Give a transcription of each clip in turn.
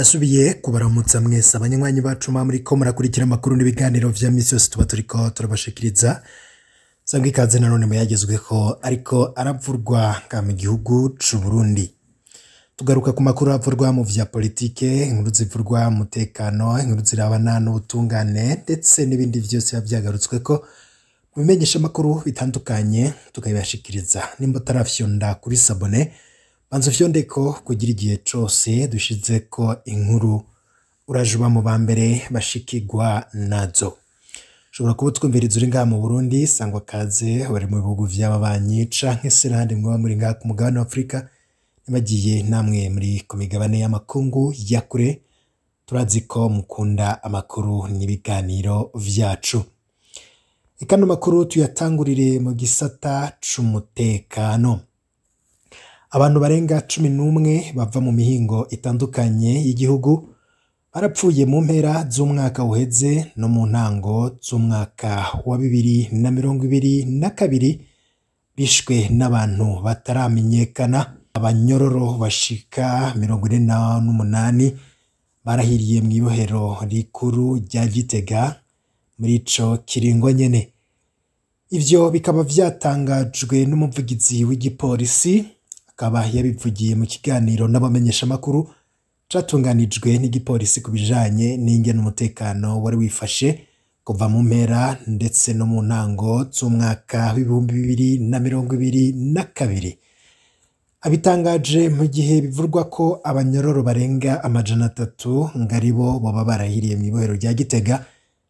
Yasubiye kubaramutsa mwese abanywanyi bacu muriko murakurikira amakuru n'ibiganiro vya misi yose tuba turiko turabashikiriza. Sangwa ikaze nanone muyagezweho ariko aravurwa mu gihugu c'u Burundi. Tugaruka ku makuru avurwa mu vya politike, inkuru zivurwa mu mutekano, inkuru zirabana n'ubutungane ndetse n'ibindi vyose byagarutsweko bimenyesha amakuru bitandukanye tukabibashikiriza. Nimba tarafyonda kuri sabone banzo fyondeko kugira igihe cose dushizeko inkuru urajuba mu bambere bashikirwa nazo. Shobora kuba twumviriza uri ngaha mu Burundi, sangwa kaze bari mu bihugu vy'ababanyi canke se n'ahandi mwoba muri ngaha ku mugabane wa Afrika, nibagiye namwe muri ku migabane y'amakungu ya kure. Turazi ko mukunda amakuru n'ibiganiro vyacu. Ikano makuru tuyatangurire mu gisata c'umutekano. Abantu barenga 11 bava mu mihingo itandukanye y'igihugu barapfuye mu mpera z'umwaka uheze no mu ntango z'umwaka wa 2022 bishwe n'abantu bataramenyekana. Abanyororo bashika 48 barahiriye mu ibohero rikuru rya Gitega muri ico kiringo nyene. Ivyo bikaba vyatangajwe n'umuvugizi w'igipolisi, akaba yabivugiye mu kiganiro n'abamenyesha makuru catunganijwe n'igipolisi kubijanye n'ingene umutekano wari wifashe kuva mu mpera ndetse no mu ntango z'umwaka w'2022. Abitangaje mu gihe bivurwa ko abanyororo barenga 300 ngaribo boba barahiriye mu ibohero rya Gitega,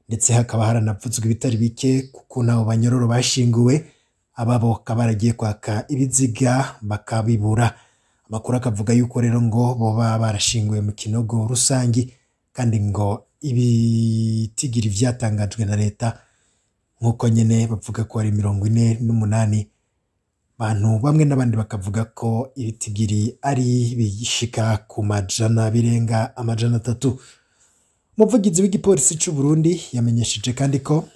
ndetse hakaba haranavuzwe ibitari bike kuko nabo banyororo bashinguwe ababo kabaragiye kwaka ibiziga bakabibura. Amakuru akavuga yuko rero ngo boba barashinguwe mu kinogo rusangi, kandi ngo ibitigiri vyatangajwe na leta nkuko nyene bavuga ko ari 48 bantu, bamwe n'abandi bakavuga ko ibitigiri ari bishika ku majana birenga 300. Umuvugizi w'igipolisi c'u Burundi yamenyesheje kandi ko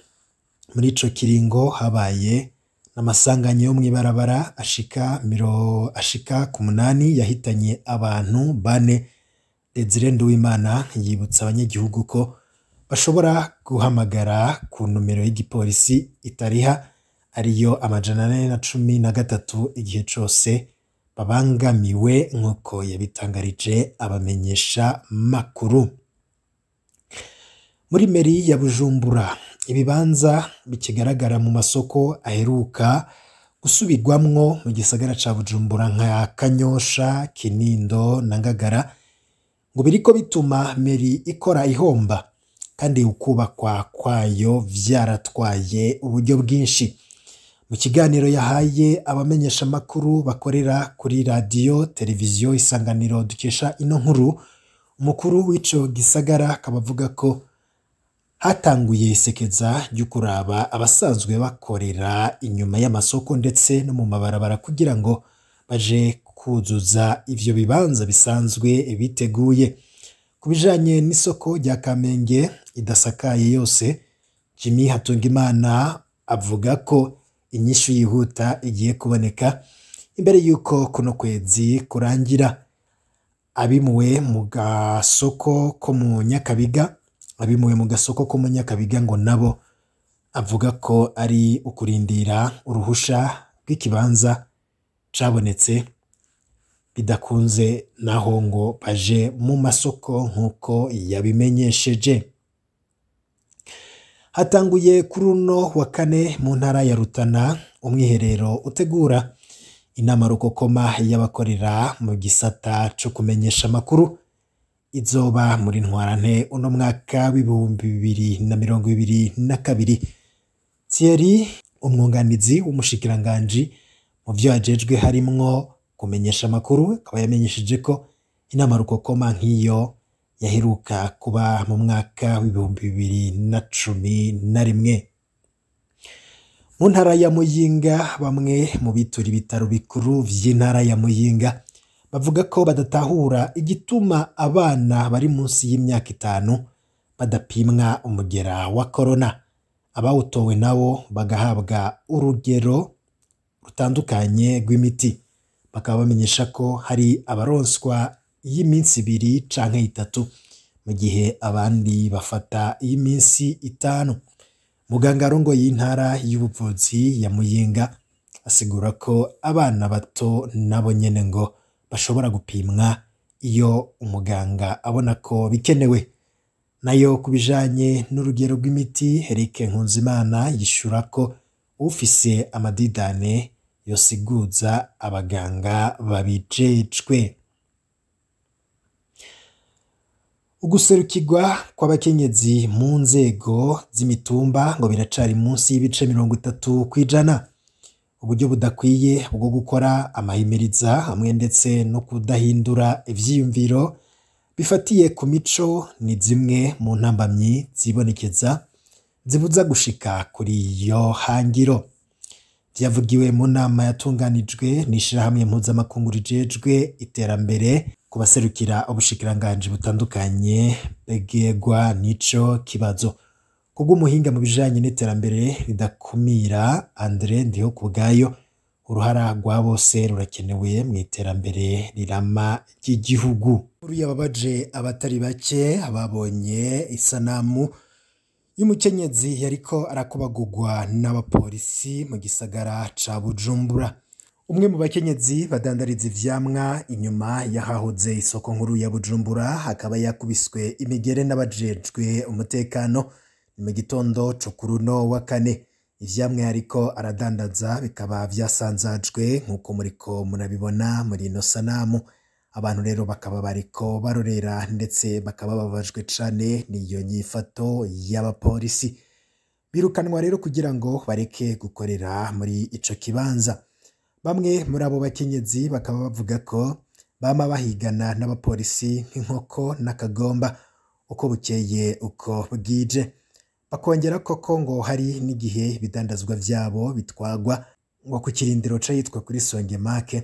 muri ico kiringo habaye n'amasanganya yo mw'ibarabara ashika ku 8 yahitanye abantu 4. Desire Nduwimana yibutsa abanyagihugu ko bashobora guhamagara ku numero y'igipolisi itariha ariyo 413 igihe cose babangamiwe, nkuko yabitangarije abamenyesha makuru. Muri meri ya Bujumbura, ibibanza bikigaragara mu masoko aheruka gusubirwamwo mu gisagara ca Bujumbura nka Kanyosha, Kinindo na Ngagara ngo biriko bituma meri ikora ihomba, kandi ukubakwa kwayo vyaratwaye uburyo bwinshi. Mu kiganiro yahaye abamenyesha makuru bakorera kuri radio televiziyo Isanganiro dukesha ino nkuru, umukuru w'ico gisagara akabavuga ko hatanguye isekeza ryo kuraba abasanzwe bakorera inyuma y'amasoko ndetse no mu mabarabara kugira ngo baje kuzuza ivyo bibanza bisanzwe biteguye. Kubijanye n'isoko rya Kamenge idasakaye yose, Jimmy Hatungimana avuga ko inyishu yihuta igiye kuboneka imbere yuko kuno kwezi kurangira. Abimuwe mu gasoko ko mu Nyakabiga ngo nabo avuga ko ari ukurindira uruhusha rw'ikibanza cabonetse, bidakunze naho ngo baje mu masoko nkuko yabimenyesheje. Hatanguye kuri uno wa kane mu ntara ya Rutana umwiherero utegura inama rukokoma y'abakorera mu gisata co kumenyesha makuru izoba muri ntwarante uno mwaka w'2022. Thierry, umwunganizi w'umushikiranganji mu vyo ajejwe harimwo kumenyesha makuru, akaba yamenyesheje ko inama rukokoma nk'iyo yaheruka kuba mu mwaka w'2011. Mu ntara ya Muyinga, bamwe mu bitura ibitaro bikuru vy'intara ya Muyinga bavuga ko badatahura igituma abana bari munsi y'imyaka 5 badapimwa umugera wa corona. Abawutowe nabo bagahabwa urugero rutandukanye rw'imiti. Bakaba bamenyesha ko hari abaronswa y'iminsi 2 canke 3 mu gihe abandi bafata iy'iminsi 5. Muganga arongoye intara y'ubuvuzi ya Muyinga asigura ko abana bato nabo nyene ngo bashobora gupimwa iyo umuganga abona ko bikenewe. Nayo kubijanye n'urugero rw'imiti, Eric Nkunzimana yishura ko ufise amadidane yosiguza abaganga babijejwe. Uguserukirwa kw'abakenyezi mu nzego z'imitumba ngo biracari munsi y'ibice 30%. Uburyo budakwiye bwo gukora amahimiriza hamwe ndetse no kudahindura ivyiyumviro bifatiye ku mico ni zimwe mu ntambamyi zibonekeza zibuza gushika kuri iyo hangiro. Vyavugiwe mu nama yatunganijwe n'ishirahamwe mpuzamakungu rijejwe iterambere ku baserukira ubushikiranganji butandukanye begegwa n'ico kibazo. Kubw'umuhinga mu bijanye n'iterambere ridakumira Andre Ndihokubwayo, uruhara rwa bose rurakenewe mu iterambere rirama ry'igihugu. Yababaje abatari bake babonye isanamu y'umukenyezi yariko arakubagurwa n'abapolisi mu gisagara ca Bujumbura. Umwe mu bakenyezi badandariza ivyamwa inyuma yahahoze isoko nkuru ya Bujumbura akaba yakubiswe imigere n'abajejwe umutekano mu gitondo co kuruno wa kane. Ivyamwe yariko aradandaza bikaba vyasanzajwe nk'uko muriko murabibona muri ino sanamu. Abantu rero bakaba bariko barorera ndetse bakaba babajwe cane n'iyo nyifato y'abapolisi. Birukanwa rero kugira ngo bareke gukorera muri ico kibanza. Bamwe muri abo bakenyezi bakaba bavuga ko bama bahigana n'abapolisi nk'inkoko n'akagomba uko bukeye uko bwije. Bakongera koko ngo hari n'igihe ibidandazwa vyabo bitwagwa ngo ku kirindiro cayitwa kuri Songemake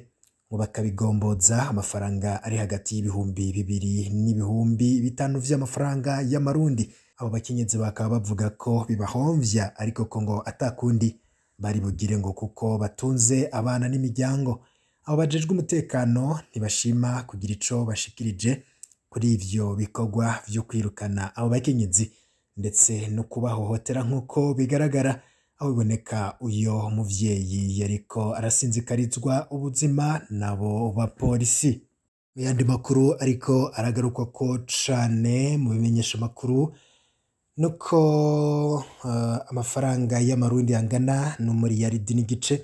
ngo bakabigomboza amafaranga ari hagati y'ibihumbi 2 n'ibihumbi 5 vy'amafaranga y'amarundi. Abo bakenyezi bakaba bavuga ko bibahomvya ariko ko ngo atakundi bari bugire ngo kuko batunze abana n'imiryango. Abo bajejwe umutekano ntibashima kugira ico bashikirije kuri ivyo bikorwa vyo kwirukana abo bakenyezi ndetse no kubahohotera nk'uko bigaragara aho biboneka uyo muvyeyi yariko arasinzikarizwa ubuzima nabo bapolisi. Mu yandi makuru ariko aragaruka ko cane mu bimenyesha makuru nuko amafaranga y'amarundi angana n'umuriyaridi n'igice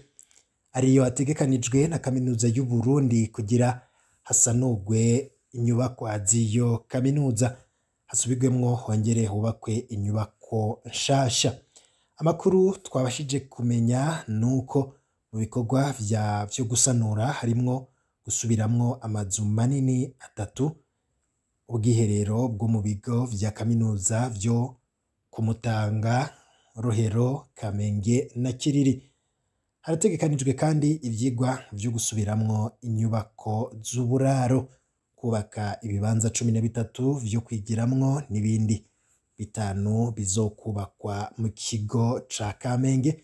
ariyo ategekanijwe na kaminuza y'u Burundi kugira hasanurwe inyubakwa z'iyo kaminuza, hasubirwemwo hongere hubakwe inyubako nshasha. Amakuru twabashije kumenya nuko mu bikorwa vyo gusanura harimwo gusubiramwo amazu manini 3, ubwiherero bwo mu bigo vya kaminuza vyo ku Mutanga, Rohero, Kamenge na Kiriri. Harategekanijwe kandi ivyigwa vyo gusubiramwo inyubako z'uburaro, kubaka ibibanza 13 vyo kwigiramwo n'ibindi 5 bizokubakwa mu kigo ca Kamenge